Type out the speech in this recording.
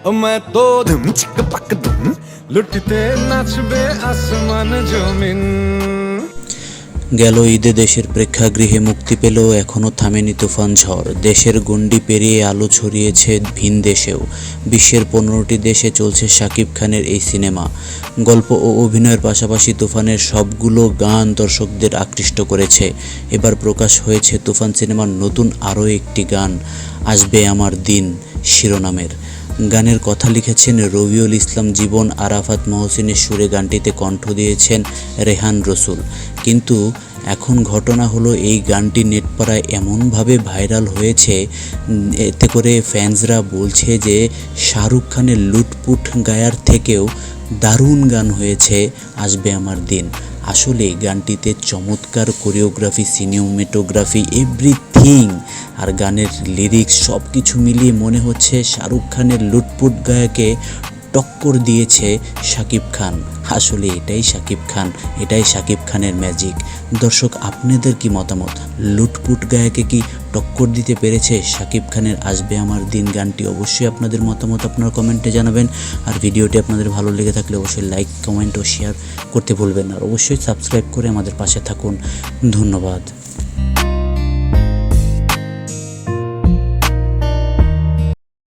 मैं तो धुम चिक पक धुम लुटते नाचबे आसमान जमीन। গেল ঈদে দেশের প্রেক্ষাগৃহে মুক্তি পেলেও এখনও থামেনি তুফান ঝড়। দেশের গণ্ডি পেরিয়ে আলো ছড়িয়েছে ভিন দেশেও। বিশ্বের 15টি দেশে চলছে শাকিব খানের এই সিনেমা। গল্প ও অভিনয়ের পাশাপাশি তুফানের সবগুলো গান দর্শকদের আকৃষ্ট করেছে। এবার প্রকাশ হয়েছে তুফান সিনেমার নতুন আরও একটি গান, আসবে আমার দিন শিরোনামের। গানের কথা লিখেছেন রবিউল ইসলাম জীবন, আরাফাত মহসিনের সুরে গানটিতে কণ্ঠ দিয়েছেন রেহান রসুল। কিন্তু এখন ঘটনা হলো, এই গানটি নেটপাড়ায় এমনভাবে ভাইরাল হয়েছে, এতে করে ফ্যান্সরা বলছে যে শাহরুখ খানের লুটপুট গায়ার থেকেও দারুণ গান হয়েছে আসবে আমার দিন। আসলে গানটিতে চমৎকার কোরিওগ্রাফি, সিনেমেটোগ্রাফি, এভরিথিং আর গানের লিরিক্স সব কিছু মিলিয়ে মনে হচ্ছে শাহরুখ খানের লুটপুট গায়াকে টক্কর দিয়েছে শাকিব খান। আসলে এটাই শাকিব খান, এটাই শাকিব খানের ম্যাজিক। দর্শক, আপনাদের কি মতামত? লুটপুট গায়াকে কি টক্কর দিতে পেরেছে শাকিব খানের আসবে আমার দিন গানটি? অবশ্যই আপনাদের মতামত আপনারা কমেন্টে জানাবেন। আর ভিডিওটি আপনাদের ভালো লেগে থাকলে অবশ্যই লাইক, কমেন্ট ও শেয়ার করতে ভুলবেন না। আর অবশ্যই সাবস্ক্রাইব করে আমাদের পাশে থাকুন। ধন্যবাদ।